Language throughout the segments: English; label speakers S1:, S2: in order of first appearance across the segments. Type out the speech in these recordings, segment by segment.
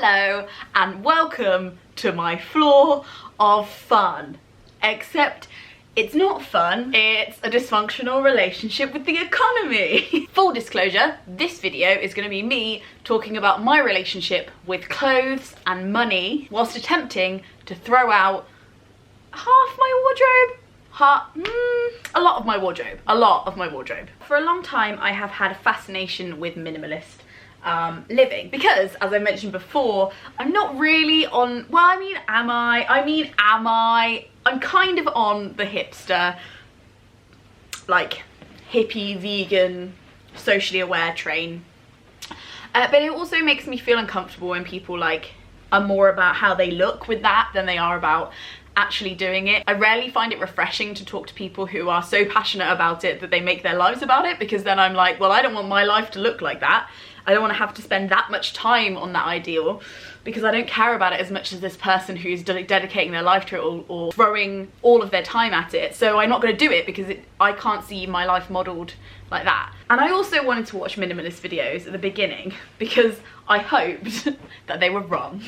S1: Hello and welcome to my floor of fun. Except it's not fun, it's a dysfunctional relationship with the economy. Full disclosure, this video is going to be me talking about my relationship with clothes and money whilst attempting to throw out half my wardrobe. A lot of my wardrobe. For a long time I have had a fascination with minimalist living because, as I mentioned before, I'm not really on, well, am I? I'm kind of on the hipster, like hippie, vegan, socially aware train. But it also makes me feel uncomfortable when people like are more about how they look with that than they are about actually doing it. I rarely find it refreshing to talk to people who are so passionate about it that they make their lives about it, because then I'm like, well, I don't want my life to look like that. I don't want to have to spend that much time on that ideal because I don't care about it as much as this person who's dedicating their life to it or throwing all of their time at it. So I'm not going to do it because I can't see my life modelled like that. And I also wanted to watch minimalist videos at the beginning because I hoped that they were wrong.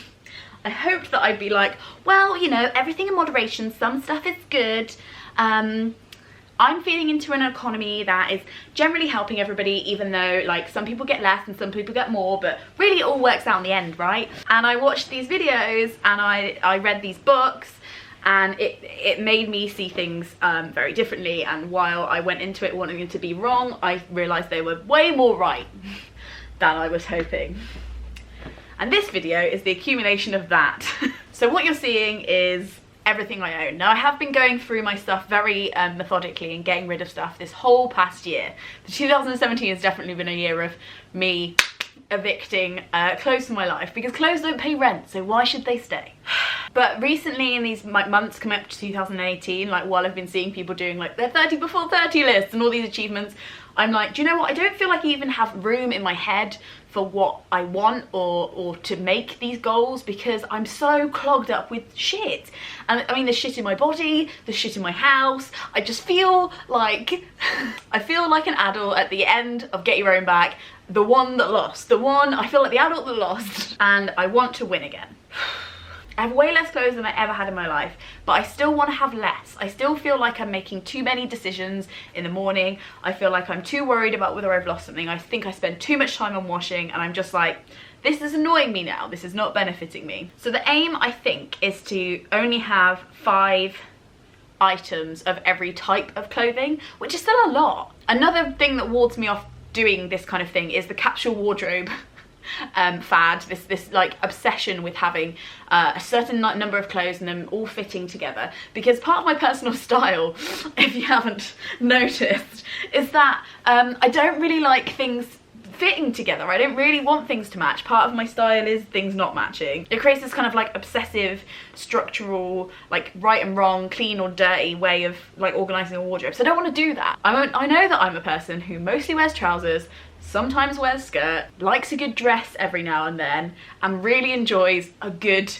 S1: I hoped that I'd be like, well, you know, everything in moderation, some stuff is good. I'm feeding into an economy that is generally helping everybody, even though like some people get less and some people get more, but really it all works out in the end, right? And I watched these videos and I read these books, and it made me see things very differently. And while I went into it wanting it to be wrong, I realised they were way more right than I was hoping. And this video is the accumulation of that. So what you're seeing is everything I own. Now, I have been going through my stuff very methodically and getting rid of stuff this whole past year. The 2017 has definitely been a year of me evicting clothes from my life, because clothes don't pay rent, so why should they stay? But recently, in these months coming up to 2018, like while I've been seeing people doing like their 30 before 30 lists and all these achievements, I'm like, do you know what? I don't feel like I even have room in my head for what I want or to make these goals, because I'm so clogged up with shit. And I mean, there's shit in my body, there's shit in my house. I just feel like, I feel like an adult at the end of Get Your Own Back, the one that lost, I feel like the adult that lost, and I want to win again. I have way less clothes than I ever had in my life, but I still want to have less. I still feel like I'm making too many decisions in the morning. I feel like I'm too worried about whether I've lost something. I think I spend too much time on washing, and I'm just like, this is annoying me now. This is not benefiting me. So the aim, I think, is to only have 5 items of every type of clothing, which is still a lot. Another thing that wards me off doing this kind of thing is the capsule wardrobe fad, this like obsession with having a certain number of clothes and them all fitting together. Because part of my personal style, if you haven't noticed, is that I don't really like things fitting together. I don't really want things to match. Part of my style is things not matching. It creates this kind of like obsessive, structural, like right and wrong, clean or dirty way of like organising a wardrobe. So I don't want to do that. I know that I'm a person who mostly wears trousers, sometimes wears a skirt, likes a good dress every now and then, and really enjoys a good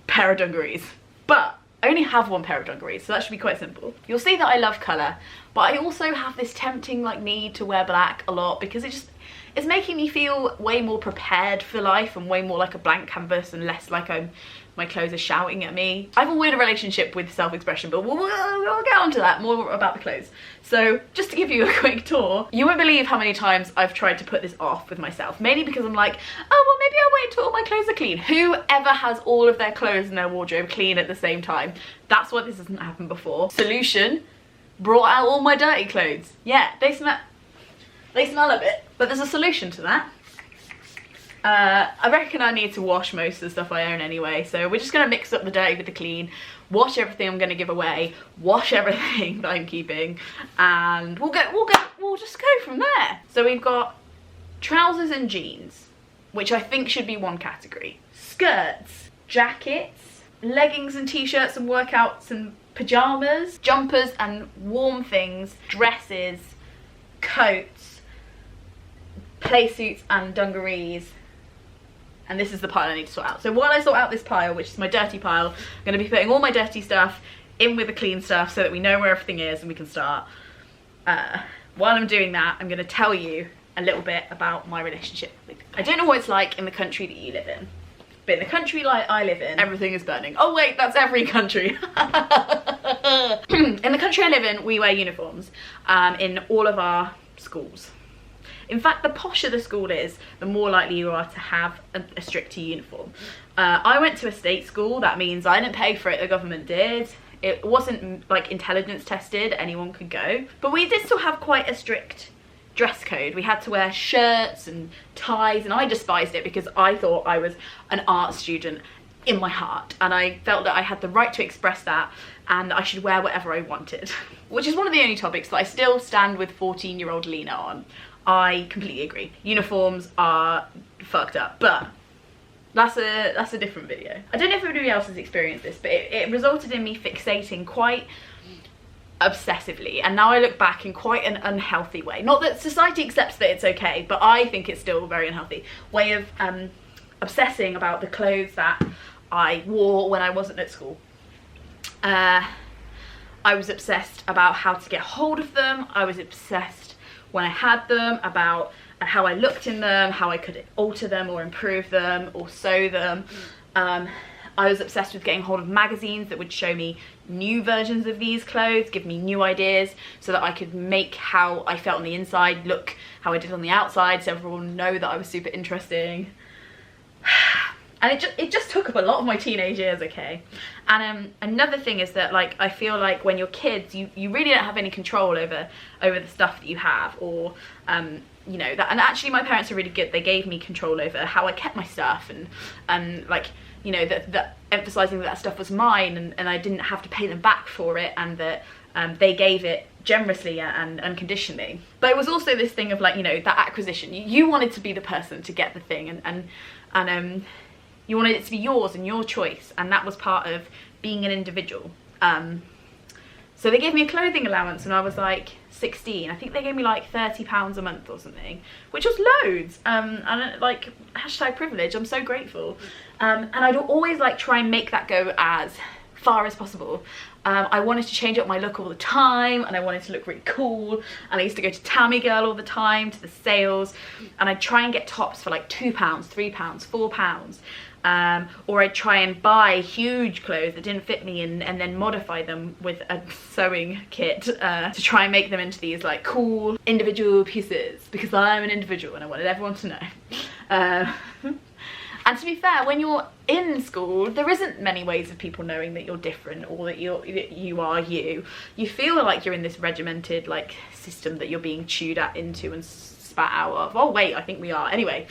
S1: pair of dungarees. But I only have one pair of dungarees, so that should be quite simple. You'll see that I love colour, but I also have this tempting like need to wear black a lot, because it's making me feel way more prepared for life and way more like a blank canvas and less like my clothes are shouting at me. I have a weird relationship with self-expression, but we'll get onto that, more about the clothes. So just to give you a quick tour, you won't believe how many times I've tried to put this off with myself, mainly because I'm like, oh, well, maybe I'll wait until all my clothes are clean. Whoever has all of their clothes in their wardrobe clean at the same time? That's why this hasn't happened before. Solution, brought out all my dirty clothes. Yeah, they smell a bit, but there's a solution to that. I reckon I need to wash most of the stuff I own anyway, so we're just gonna mix up the dirty with the clean, wash everything I'm gonna give away, wash everything that I'm keeping, and we'll just go from there. So we've got trousers and jeans, which I think should be one category. Skirts, jackets, leggings and t-shirts and workouts and pajamas, jumpers and warm things, dresses, coats, play suits and dungarees. And this is the pile I need to sort out. So while I sort out this pile, which is my dirty pile, I'm going to be putting all my dirty stuff in with the clean stuff so that we know where everything is and we can start. While I'm doing that, I'm going to tell you a little bit about my relationship with, I don't know what it's like in the country that you live in, But in the country like I live in, everything is burning. Oh wait, that's every country. In the country I live in, we wear uniforms in all of our schools. In fact, the posher the school is, the more likely you are to have a stricter uniform. I went to a state school. That means I didn't pay for it, the government did. It wasn't like intelligence tested, anyone could go. But we did still have quite a strict dress code. We had to wear shirts and ties, and I despised it because I thought I was an art student in my heart, and I felt that I had the right to express that and I should wear whatever I wanted. Which is one of the only topics that I still stand with 14-year-old Lena on. I completely agree. Uniforms are fucked up, but that's a different video. I don't know if anybody else has experienced this, but it resulted in me fixating quite obsessively, and now I look back in quite an unhealthy way. Not that society accepts that it's okay, but I think it's still a very unhealthy way of obsessing about the clothes that I wore when I wasn't at school. I was obsessed about how to get hold of them. I was obsessed when I had them about how I looked in them, how I could alter them or improve them or sew them. I was obsessed with getting hold of magazines that would show me new versions of these clothes, give me new ideas so that I could make how I felt on the inside look how I did on the outside, so everyone would know that I was super interesting. And it just took up a lot of my teenage years, okay? And another thing is that, like, I feel like when you're kids, you really don't have any control over the stuff that you have, or you know, that. And actually my parents are really good. They gave me control over how I kept my stuff, and like, you know, that emphasizing that stuff was mine, and I didn't have to pay them back for it, and that they gave it generously and unconditionally. But it was also this thing of, like, you know, that acquisition. You wanted to be the person to get the thing, and you wanted it to be yours and your choice, and that was part of being an individual. So they gave me a clothing allowance when I was like 16. I think they gave me like £30 a month or something, which was loads. And like, hashtag privilege, I'm so grateful. And I'd always like try and make that go as far as possible. I wanted to change up my look all the time, and I wanted to look really cool, and I used to go to Tammy Girl all the time, to the sales, and I'd try and get tops for like £2, £3, £4. Or I'd try and buy huge clothes that didn't fit me and then modify them with a sewing kit to try and make them into these like cool individual pieces, because I'm an individual and I wanted everyone to know. And to be fair, when you're in school, there isn't many ways of people knowing that you're different or that you are you. You feel like you're in this regimented like system that you're being chewed into and spat out of. Oh wait, I think we are. Anyway,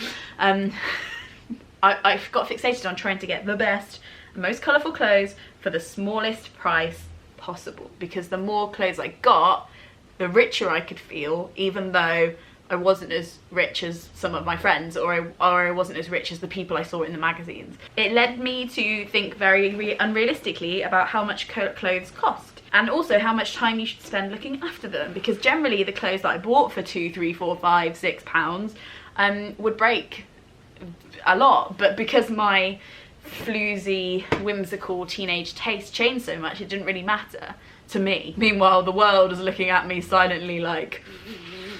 S1: I got fixated on trying to get the best and most colourful clothes for the smallest price possible, because the more clothes I got, the richer I could feel, even though I wasn't as rich as some of my friends, or I wasn't as rich as the people I saw in the magazines. It led me to think very unrealistically about how much clothes cost, and also how much time you should spend looking after them, because generally the clothes that I bought for £2, £3, £4, £5, £6 would break a lot. But because my floozy, whimsical teenage taste changed so much, it didn't really matter to me. Meanwhile, the world is looking at me silently like,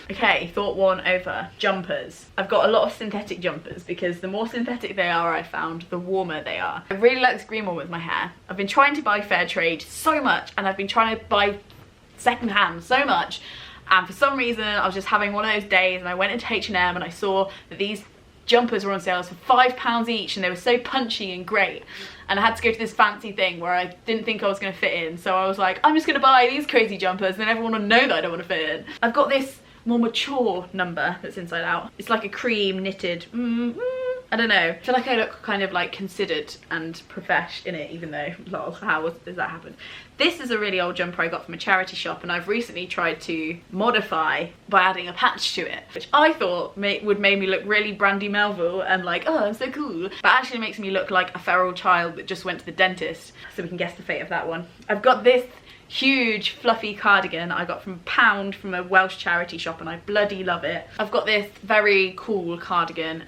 S1: okay, thought one over. Jumpers. I've got a lot of synthetic jumpers, because the more synthetic they are, I found, the warmer they are. I really like this green one with my hair. I've been trying to buy fair trade so much, and I've been trying to buy secondhand so much, and for some reason I was just having one of those days, and I went into H&M and I saw that these jumpers were on sale for £5 each, and they were so punchy and great, and I had to go to this fancy thing where I didn't think I was going to fit in, so I was like, I'm just going to buy these crazy jumpers and then everyone will know that I don't want to fit in. I've got this more mature number that's inside out. It's like a cream knitted, I don't know. I feel like I look kind of like considered and profesh in it, even though, lol, how does that happen? This is a really old jumper I got from a charity shop, and I've recently tried to modify by adding a patch to it, which I thought would make me look really Brandy Melville and like, oh, I'm so cool. But actually makes me look like a feral child that just went to the dentist. So we can guess the fate of that one. I've got this huge fluffy cardigan I got from £1 from a Welsh charity shop, and I bloody love it. I've got this very cool cardigan.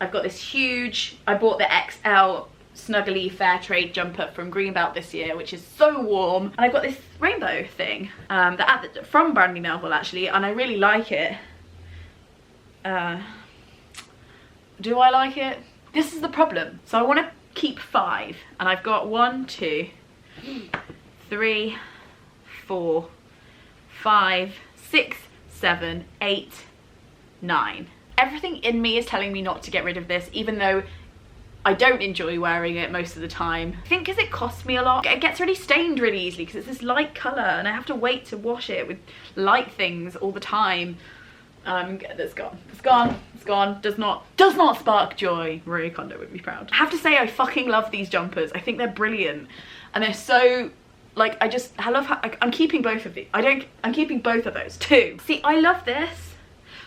S1: I've got this huge, I bought the XL snuggly fair trade jumper from Greenbelt this year, which is so warm. And I've got this rainbow thing from Brandy Melville actually, and I really like it. Do I like it? this is the problem. So I want to keep 5, and I've got 1, 2, 3, 4, 5, 6, 7, 8, 9. Everything in me is telling me not to get rid of this, even though I don't enjoy wearing it most of the time. I think because it costs me a lot. It gets really stained really easily because it's this light colour, and I have to wait to wash it with light things all the time. It's gone. It's gone. It's gone. Does not spark joy. Marie Kondo would be proud. I have to say, I fucking love these jumpers. I think they're brilliant, and they're so, like, I love how I'm keeping both of these. I'm keeping both of those too. See, I love this.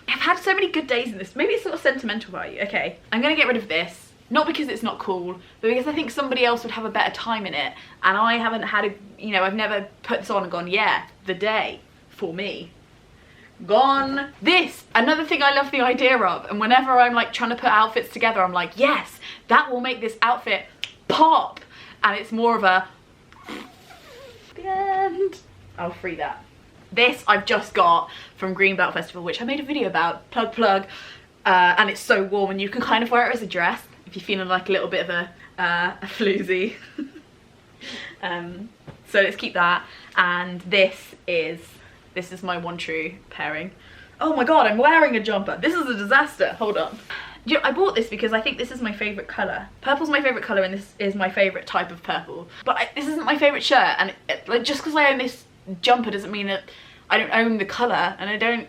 S1: I've had so many good days in this. Maybe it's sort of sentimental value. Okay, I'm gonna get rid of this. Not because it's not cool, but because I think somebody else would have a better time in it, and I haven't had a, you know, I've never put this on and gone, yeah, the day for me. Gone. This, another thing I love the idea of, and whenever I'm like trying to put outfits together, I'm like, yes, that will make this outfit pop, and it's more of a the end. I'll free that. This I've just got from Green Belt Festival, which I made a video about, plug, and it's so warm, and you can kind of wear it as a dress if you're feeling like a little bit of a floozy. So let's keep that, and this is my one true pairing. Oh my god, I'm wearing a jumper. This is a disaster. Hold on. You know, I bought this because I think this is my favourite colour. Purple's my favourite colour, and this is my favourite type of purple. But this isn't my favourite shirt, and like, just because I own this jumper doesn't mean that I don't own the colour, and I don't...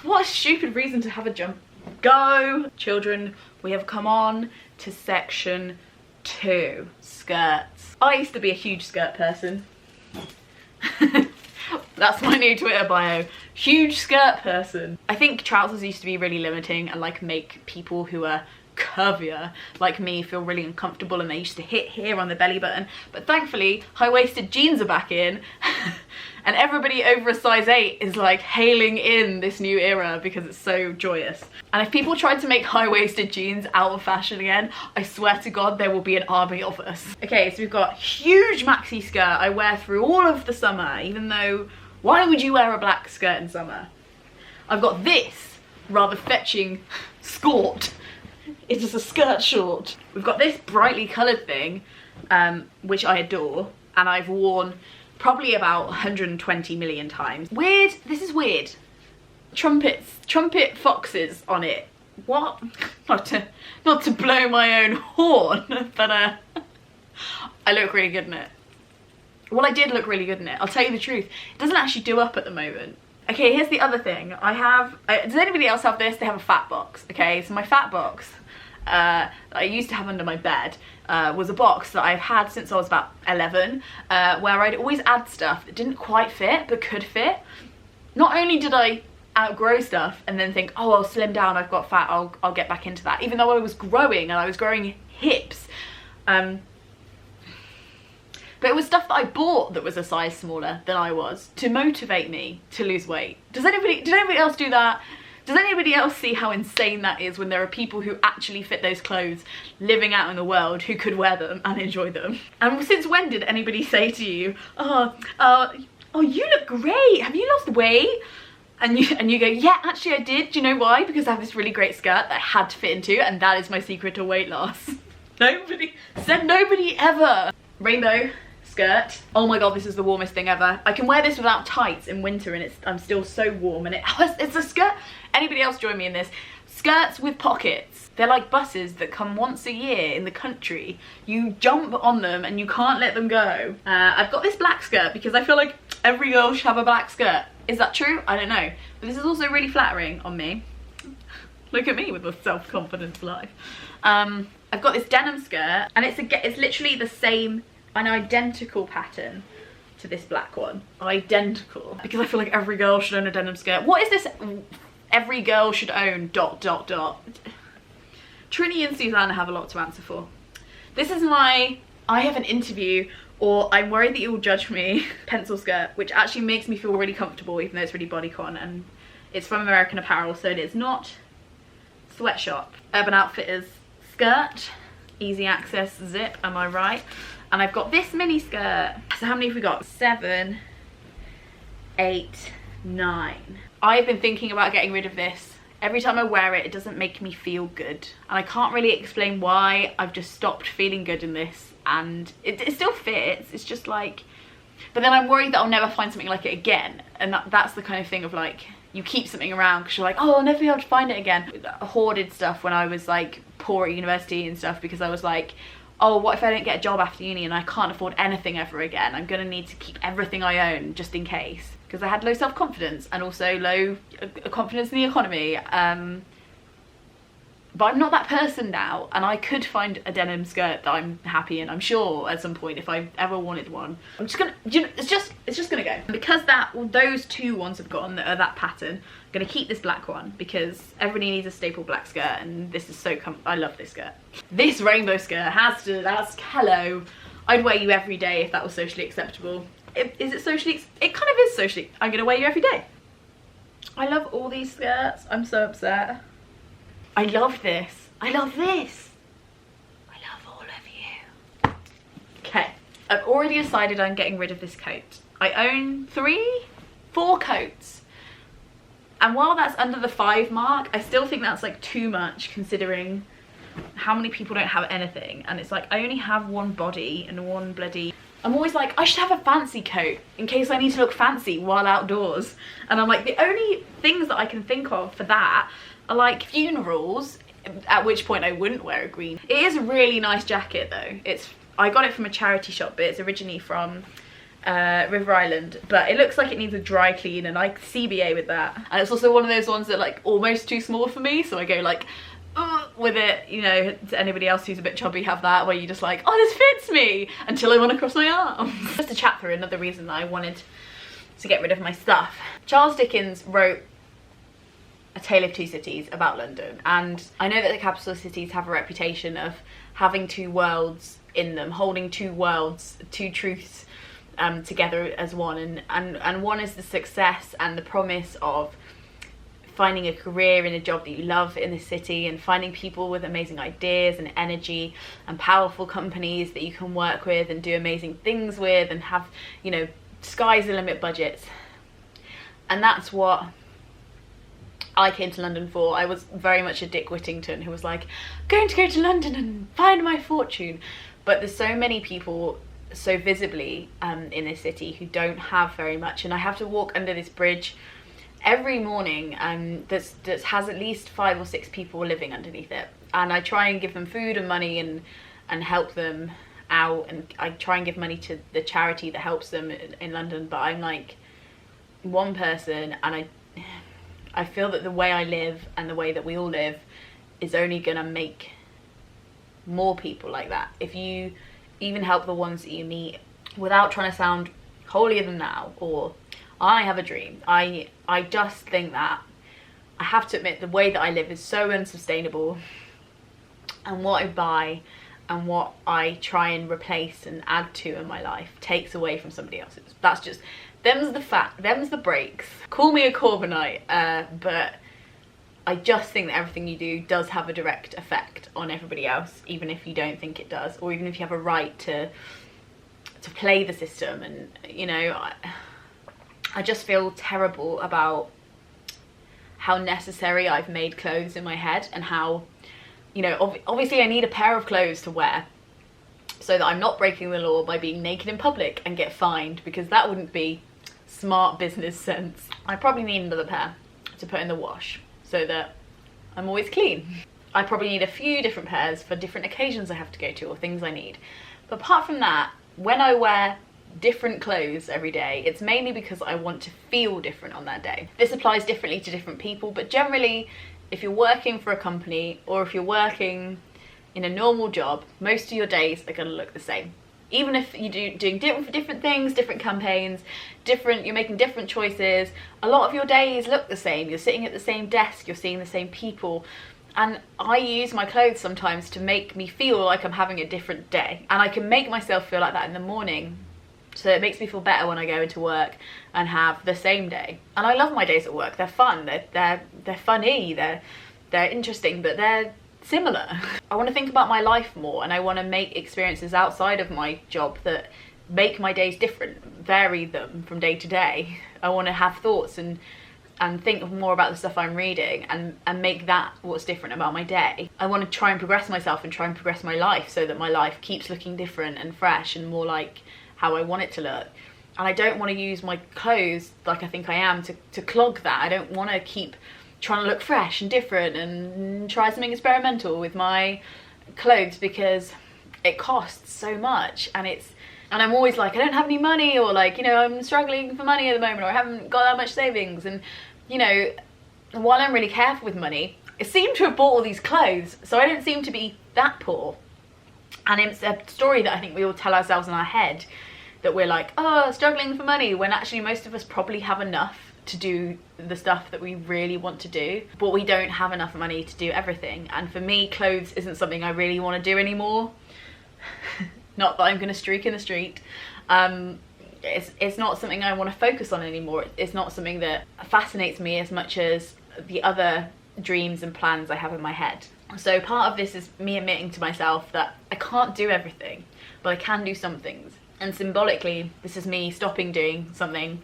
S1: What a stupid reason to have a jumper. Go! Children, we have come on to section 2, skirts. I used to be a huge skirt person. That's my new Twitter bio. Huge skirt person. I think trousers used to be really limiting and like make people who are curvier like me feel really uncomfortable, and they used to hit here on the belly button. But thankfully, high-waisted jeans are back in and everybody over a size 8 is like hailing in this new era because it's so joyous. And if people tried to make high-waisted jeans out of fashion again, I swear to God there will be an army of us. Okay, so we've got huge maxi skirt I wear through all of the summer, even though why would you wear a black skirt in summer? I've got this rather fetching skort. It's just a skirt short. We've got this brightly coloured thing, which I adore, and I've worn probably about 120 million times. Weird, this is weird. Trumpet foxes on it. What? Not to blow my own horn, but I look really good in it. Well, I did look really good in it, I'll tell you the truth. It doesn't actually do up at the moment. Okay, here's the other thing. I have, does anybody else have this? They have a fat box, okay? So my fat box that I used to have under my bed was a box that I've had since I was about 11, where I'd always add stuff that didn't quite fit, but could fit. Not only did I outgrow stuff and then think, oh, I'll slim down, I've got fat, I'll get back into that, even though I was growing and I was growing hips. But it was stuff that I bought that was a size smaller than I was to motivate me to lose weight. Did anybody else do that? Does anybody else see how insane that is when there are people who actually fit those clothes living out in the world who could wear them and enjoy them? And since when did anybody say to you, oh, you look great, have you lost weight? And you go, yeah, actually I did. Do you know why? Because I have this really great skirt that I had to fit into, and that is my secret to weight loss. Nobody said nobody ever. Rainbow skirt. Oh my god, this is the warmest thing ever. I can wear this without tights in winter and I'm still so warm, and it's a skirt. Anybody else join me in this? Skirts with pockets. They're like buses that come once a year in the country. You jump on them and you can't let them go. I've got this black skirt because I feel like every girl should have a black skirt. Is that true? I don't know. But this is also really flattering on me. Look at me with a self-confidence life. I've got this denim skirt, and it's literally the same, an identical pattern to this black one. Identical. Because I feel like every girl should own a denim skirt. What is this? Every girl should own ... Trini and Susanna have a lot to answer for. This is my, I have an interview, or I'm worried that you'll judge me, pencil skirt, which actually makes me feel really comfortable even though it's really bodycon, and it's from American Apparel, so it is not sweatshop. Urban Outfitters skirt, easy access zip, am I right? And I've got this mini skirt. So how many have we got? 7, 8, 9. I've been thinking about getting rid of this Every time I wear it, it doesn't make me feel good. And I can't really explain why. I've just stopped feeling good in this, and it still fits. It's just like, but then I'm worried that I'll never find something like it again. And that's the kind of thing of like, you keep something around because you're like, oh, I'll never be able to find it again. I hoarded stuff when I was like poor at university and stuff, because I was like, oh, what if I don't get a job after uni and I can't afford anything ever again? I'm gonna need to keep everything I own just in case. Because I had low self-confidence and also low confidence in the economy. But I'm not that person now, and I could find a denim skirt that I'm happy in, I'm sure, at some point if I ever wanted one. I'm just gonna, you know, it's just gonna go. Because those two ones have gone that are that pattern, I'm gonna keep this black one because everybody needs a staple black skirt, and this is so I love this skirt. This rainbow skirt has to, that's hello. I'd wear you every day if that was socially acceptable. Is it socially, it kind of is socially, I'm gonna wear you every day. I love all these skirts, I'm so upset. I love this. I love this. I love all of you. Okay, I've already decided I'm getting rid of this coat. I own 4 coats. And while that's under the 5 mark, I still think that's like too much considering how many people don't have anything. And it's like, I only have one body and one bloody... I'm always like, I should have a fancy coat in case I need to look fancy while outdoors. And I'm like, the only things that I can think of for that are like funerals, at which point I wouldn't wear a green. It is a really nice jacket though. I got it from a charity shop, but it's originally from River Island, but it looks like it needs a dry clean, and I CBA with that. And it's also one of those ones that like almost too small for me, so I go like with it, you know. To anybody else who's a bit chubby, have that where you just like, oh, this fits me, until I want to cross my arms. Just to chat through another reason that I wanted to get rid of my stuff. Charles Dickens wrote A Tale of Two Cities about London, and I know that the capital cities have a reputation of having 2 worlds in them, holding 2 worlds, 2 truths together as one, and one is the success and the promise of finding a career in a job that you love in the city, and finding people with amazing ideas and energy and powerful companies that you can work with and do amazing things with and have, you know, sky's the limit budgets. And that's what I came to London for. I was very much a Dick Whittington who was like, going to go to London and find my fortune. But there's so many people so visibly in this city who don't have very much, and I have to walk under this bridge every morning that has at least 5 or 6 people living underneath it, and I try and give them food and money and help them out, and I try and give money to the charity that helps them in London, but I'm like one person, and I feel that the way I live and the way that we all live is only gonna make more people like that. If you even help the ones that you meet without trying to sound holier than thou or I have a dream. I just think that I have to admit the way that I live is so unsustainable, and what I buy and what I try and replace and add to in my life takes away from somebody else's. That's just, them's the fact, them's the breaks. Call me a Corbynite, but I just think that everything you do does have a direct effect on everybody else, even if you don't think it does, or even if you have a right to play the system. And you know, I just feel terrible about how necessary I've made clothes in my head, and how, you know, obviously I need a pair of clothes to wear so that I'm not breaking the law by being naked in public and get fined, because that wouldn't be smart business sense. I probably need another pair to put in the wash so that I'm always clean. I probably need a few different pairs for different occasions I have to go to or things I need. But apart from that, when I wear different clothes every day, it's mainly because I want to feel different on that day. This applies differently to different people, but generally if you're working for a company or if you're working in a normal job, most of your days are going to look the same. Even if you're doing different things, different campaigns, you're making different choices, a lot of your days look the same. You're sitting at the same desk, you're seeing the same people. And I use my clothes sometimes to make me feel like I'm having a different day. And I can make myself feel like that in the morning. So it makes me feel better when I go into work and have the same day. And I love my days at work. They're fun, they're funny, they're interesting, but they're similar. I want to think about my life more, and I want to make experiences outside of my job that make my days different, vary them from day to day. I want to have thoughts and and think more about the stuff I'm reading and make that what's different about my day. I want to try and progress myself and try and progress my life so that my life keeps looking different and fresh and more like how I want it to look. And I don't want to use my clothes like I think I am to clog that. I don't want to keep trying to look fresh and different and try something experimental with my clothes because it costs so much, and I'm always like, I don't have any money, or like, you know, I'm struggling for money at the moment, or I haven't got that much savings. And you know, while I'm really careful with money, I seem to have bought all these clothes, so I don't seem to be that poor. And it's a story that I think we all tell ourselves in our head, that we're like, oh, struggling for money, when actually most of us probably have enough to do the stuff that we really want to do, but we don't have enough money to do everything. And for me, clothes isn't something I really want to do anymore. Not that I'm going to streak in the street. It's not something I want to focus on anymore. It's not something that fascinates me as much as the other dreams and plans I have in my head. So part of this is me admitting to myself that I can't do everything, but I can do some things. And symbolically, this is me stopping doing something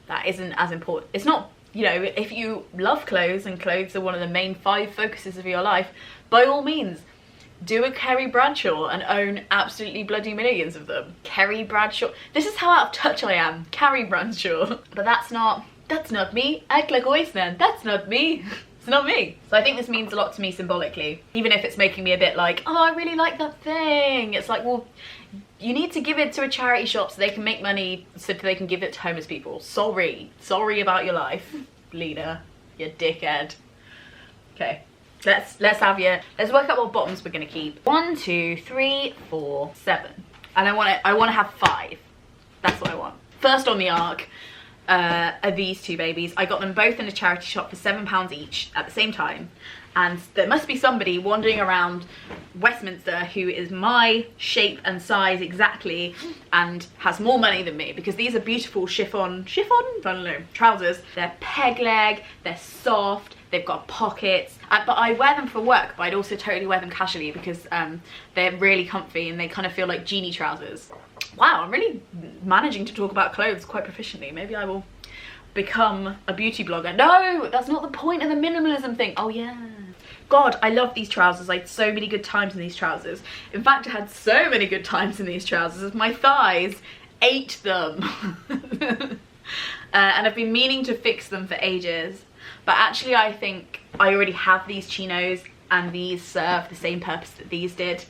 S1: that isn't as important. It's not, you know, if you love clothes and clothes are one of the main 5 focuses of your life, by all means, do a Carrie Bradshaw and own absolutely bloody millions of them. Carrie Bradshaw. This is how out of touch I am. Carrie Bradshaw. But that's not me. Act like a waste man. That's not me. It's not me. So I think this means a lot to me symbolically. Even if it's making me a bit like, oh, I really like that thing. It's like, well, you need to give it to a charity shop so they can make money so they can give it to homeless people. Sorry. Sorry about your life, Lena. You dickhead. Okay. Let's work out what bottoms we're gonna keep. 1, 2, 3, 4, 7. And I wanna have 5. That's what I want. First on the arc are these 2 babies. I got them both in a charity shop for £7 each at the same time. And there must be somebody wandering around Westminster who is my shape and size exactly and has more money than me, because these are beautiful chiffon, I don't know, trousers. They're peg leg, they're soft, they've got pockets. But I wear them for work, but I'd also totally wear them casually because they're really comfy and they kind of feel like genie trousers. Wow, I'm really managing to talk about clothes quite proficiently. Maybe I will become a beauty blogger. No, that's not the point of the minimalism thing. Oh yeah. God, I love these trousers. I had so many good times in these trousers. In fact, I had so many good times in these trousers. My thighs ate them. And I've been meaning to fix them for ages. But actually, I think I already have these chinos and these serve the same purpose that these did.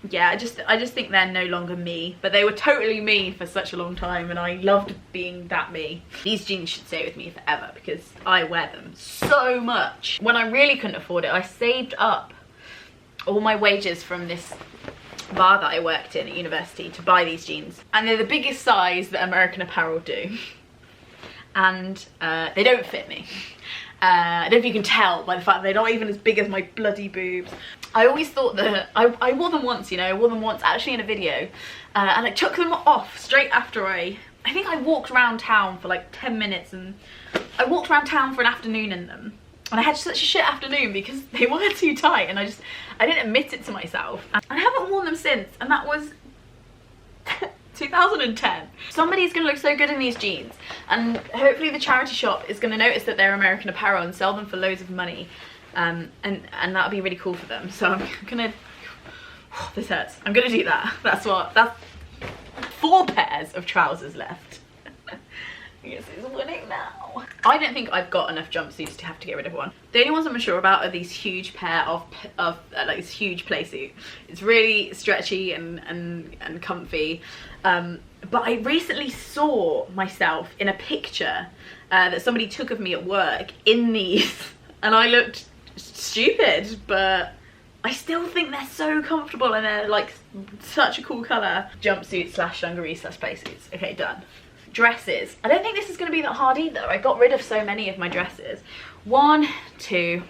S1: Yeah, I just think they're no longer me, but they were totally me for such a long time, and I loved being that me. These jeans should stay with me forever because I wear them so much. When I really couldn't afford it, I saved up all my wages from this bar that I worked in at university to buy these jeans, and they're the biggest size that American Apparel do, and they don't fit me. I don't know if you can tell by the fact that they're not even as big as my bloody boobs. I always thought that I wore them once, you know, I wore them once actually in a video, and I took them off straight after I think I walked around town for like 10 minutes, and I walked around town for an afternoon in them, and I had such a shit afternoon because they were too tight, and I didn't admit it to myself, and I haven't worn them since, and that was 2010. Somebody's gonna look so good in these jeans, and hopefully the charity shop is gonna notice that they're American Apparel and sell them for loads of money, and that'll be really cool for them. So I'm gonna, this hurts, I'm gonna do that. That's 4 pairs of trousers left. I guess it's winning now. I don't think I've got enough jumpsuits to have to get rid of one. The only ones I'm unsure about are these huge pair of like this huge play suit. It's really stretchy and comfy. But I recently saw myself in a picture that somebody took of me at work in these, and I looked stupid, but I still think they're so comfortable, and they're like such a cool colour. Jumpsuit slash dungaree slash play suits. Okay, done. Dresses. I don't think this is going to be that hard either. I got rid of so many of my dresses. 1, 2,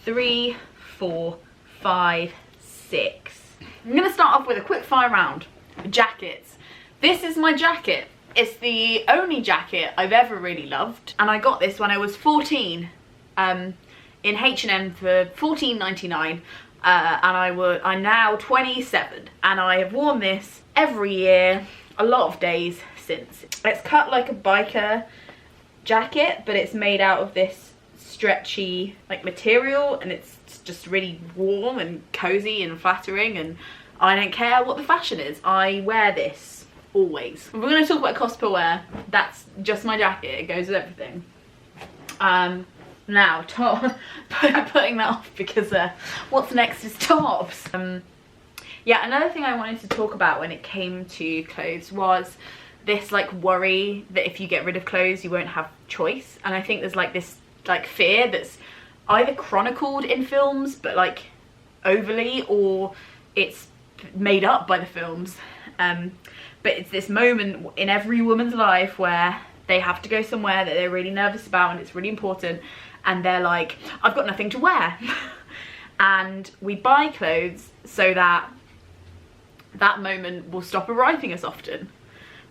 S1: 3, 4, 5, 6. I'm going to start off with a quick fire round. Jackets. This is my jacket. It's the only jacket I've ever really loved, and I got this when I was 14 in H&M for $14.99, and I'm now 27, and I have worn this every year, a lot of days since. It's cut like a biker jacket, but it's made out of this stretchy like material, and it's just really warm and cozy and flattering, and I don't care what the fashion is, I wear this always. If we're going to talk about cost per wear, that's just my jacket, it goes with everything. Now top, putting that off because what's next is tops. Yeah, another thing I wanted to talk about when it came to clothes was this like worry that if you get rid of clothes you won't have choice, and I think there's like this like fear that's either chronicled in films but like overly, or it's made up by the films, but it's this moment in every woman's life where they have to go somewhere that they're really nervous about and it's really important, and they're like, I've got nothing to wear. And we buy clothes so that that moment will stop arriving as often.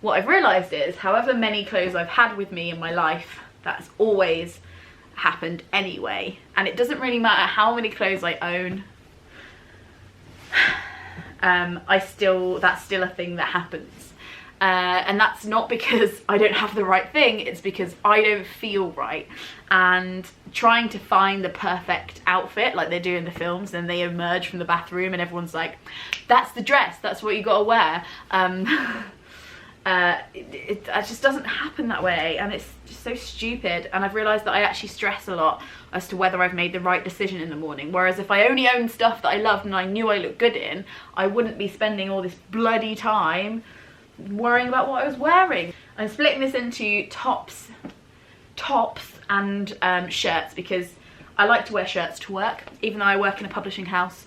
S1: What I've realised is, however many clothes I've had with me in my life, that's always happened anyway, and it doesn't really matter how many clothes I own, that's still a thing that happens, and that's not because I don't have the right thing, it's because I don't feel right, and trying to find the perfect outfit like they do in the films, then they emerge from the bathroom and everyone's like, that's the dress, that's what you gotta wear. It just doesn't happen that way, and it's just so stupid, and I've realised that I actually stress a lot as to whether I've made the right decision in the morning, whereas if I only owned stuff that I loved and I knew I looked good in, I wouldn't be spending all this bloody time worrying about what I was wearing. I'm splitting this into tops and shirts, because I like to wear shirts to work, even though I work in a publishing house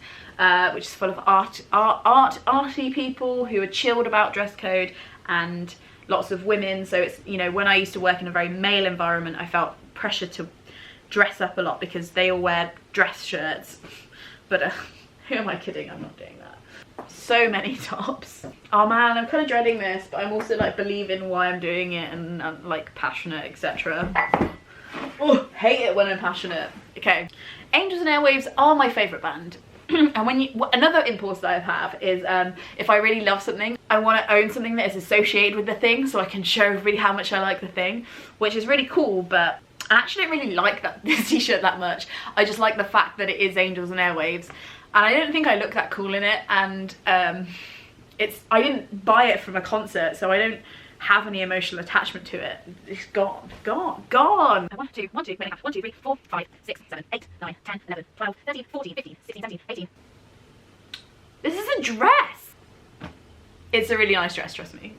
S1: which is full of arty people who are chilled about dress code, and lots of women, so it's, you know, when I used to work in a very male environment I felt pressure to dress up a lot because they all wear dress shirts, but who am I kidding, I'm not doing that. So many tops. Oh man, I'm kind of dreading this, but I'm also like believing why I'm doing it, and I'm like passionate, etc. Oh, hate it when I'm passionate. Okay, Angels and Airwaves are my favourite band. And another impulse that I have is if I really love something, I want to own something that is associated with the thing, so I can show everybody how much I like the thing, which is really cool. But I actually don't really like this t-shirt that much. I just like the fact that it is Angels and Airwaves, and I don't think I look that cool in it, and I didn't buy it from a concert, so I don't have any emotional attachment to it. It's gone. 1, 2, 3, 4, 5, 6, 7, 8, 9, 10, 11, 12, 13, 14, 15, 16, 17, 18. This is a dress. It's a really nice dress, trust me.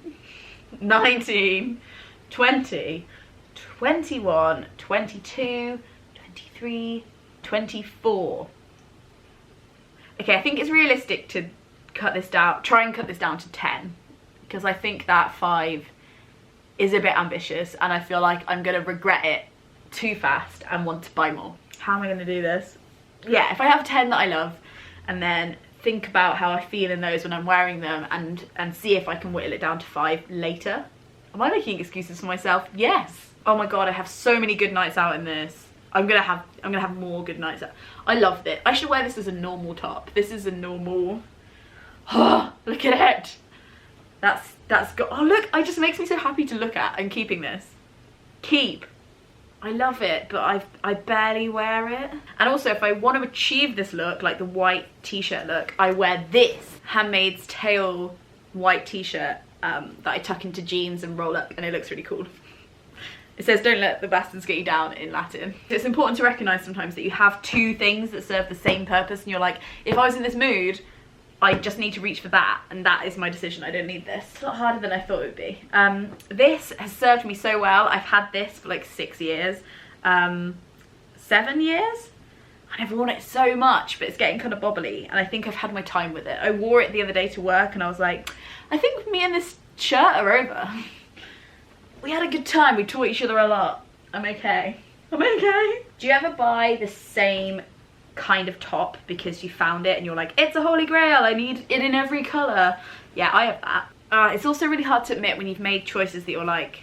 S1: 19, 20, 21, 22, 23, 24. Okay, I think it's realistic to try and cut this down to 10. Because I think that 5 is a bit ambitious, and I feel like I'm going to regret it too fast and want to buy more. How am I going to do this? Yeah, if I have 10 that I love, and then think about how I feel in those when I'm wearing them, and see if I can whittle it down to 5 later. Am I making excuses for myself? Yes. Oh my god, I have so many good nights out in this. I'm gonna have more good nights out. I loved it. I should wear this as a normal top. This is a normal. Oh, look at it. That's good. Oh look, it just makes me so happy to look at. I'm keeping this. Keep. I love it, but I barely wear it. And also, if I want to achieve this look, like the white t-shirt look, I wear this Handmaid's Tale white t-shirt that I tuck into jeans and roll up, and it looks really cool. It says, don't let the bastards get you down in Latin. It's important to recognise sometimes that you have two things that serve the same purpose, and you're like, if I was in this mood, I just need to reach for that, and that is my decision. I don't need this. It's a lot harder than I thought it would be. This has served me so well. I've had this for like 6 years, 7 years. I've worn it so much, but it's getting kind of bobbly, and I think I've had my time with it. I wore it the other day to work, and I was like, I think me and this shirt are over. We had a good time. We taught each other a lot. I'm okay. I'm okay. Do you ever buy the same kind of top because you found it and you're like, it's a holy grail, I need it in every colour? Yeah, I have that. It's also really hard to admit when you've made choices that you're like,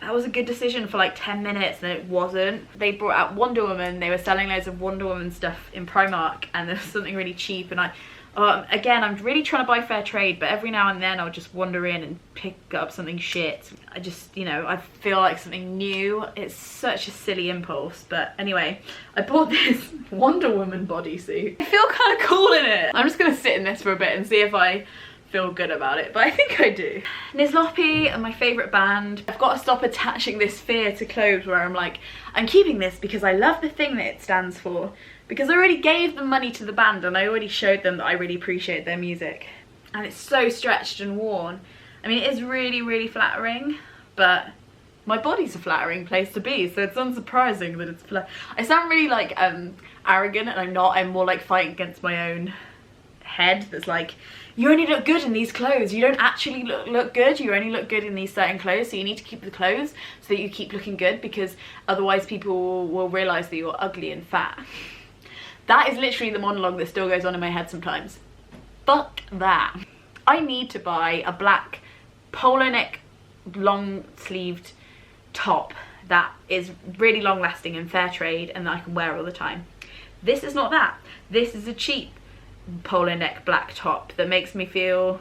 S1: that was a good decision for like 10 minutes and it wasn't. They brought out Wonder Woman, they were selling loads of Wonder Woman stuff in Primark, and there was something really cheap, and I Again, I'm really trying to buy fair trade, but every now and then I'll just wander in and pick up something shit. I just, you know, I feel like something new. It's such a silly impulse, but anyway, I bought this Wonder Woman bodysuit. I feel kind of cool in it. I'm just gonna sit in this for a bit and see if I feel good about it, but I think I do. Nizlopi are my favourite band. I've got to stop attaching this fear to clothes where I'm like, I'm keeping this because I love the thing that it stands for. Because I already gave them money to the band and I already showed them that I really appreciate their music. And it's so stretched and worn. I mean, it is really, really flattering, but my body's a flattering place to be, so it's unsurprising that it's flat. I sound really like arrogant, and I'm not. I'm more like fighting against my own head that's like, you only look good in these clothes. You don't actually look good. You only look good in these certain clothes, so you need to keep the clothes so that you keep looking good, because otherwise people will realise that you're ugly and fat. That is literally the monologue that still goes on in my head sometimes. Fuck that. I need to buy a black polo neck long sleeved top that is really long lasting and fair trade and that I can wear all the time. This is not that. This is a cheap polo neck black top that makes me feel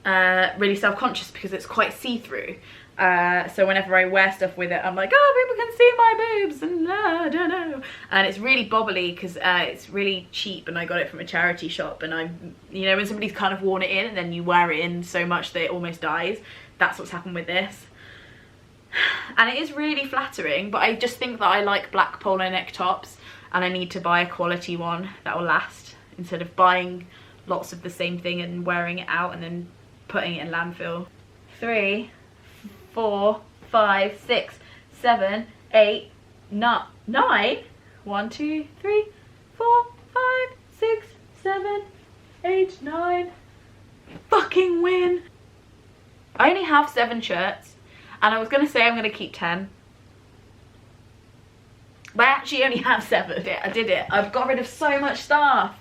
S1: really self-conscious because it's quite see-through. So whenever I wear stuff with it, I'm like, oh, people can see my boobs, and I don't know. And it's really bobbly because it's really cheap, and I got it from a charity shop. And I'm, you know, when somebody's kind of worn it in, and then you wear it in so much that it almost dies. That's what's happened with this. And it is really flattering, but I just think that I like black polo neck tops, and I need to buy a quality one that will last instead of buying lots of the same thing and wearing it out and then putting it in landfill. 3, 4, 5, 6, 7, 8, 9. 1, 2, 3, 4, 5, 6, 7, 8, 9. Fucking win. I only have 7 shirts, and I was gonna say I'm gonna keep 10. But I actually only have 7. I did it. I've got rid of so much stuff.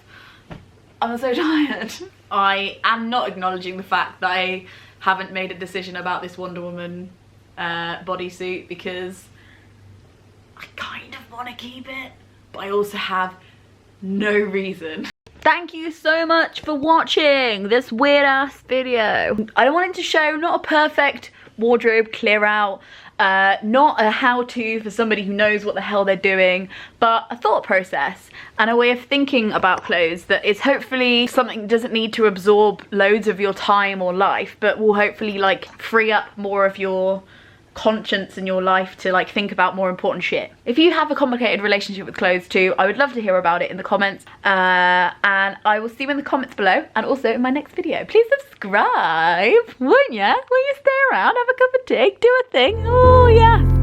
S1: I'm so tired. I am not acknowledging the fact that I haven't made a decision about this Wonder Woman bodysuit because I kind of want to keep it, but I also have no reason. Thank you so much for watching this weird ass video. I wanted to show not a perfect wardrobe clear out, not a how-to for somebody who knows what the hell they're doing, but a thought process and a way of thinking about clothes that is hopefully something that doesn't need to absorb loads of your time or life, but will hopefully like free up more of your conscience in your life to like think about more important shit. If you have a complicated relationship with clothes too, I would love to hear about it in the comments, and I will see you in the comments below and also in my next video. Please subscribe, won't ya? Will you stay around, have a cup of tea, do a thing? Oh yeah.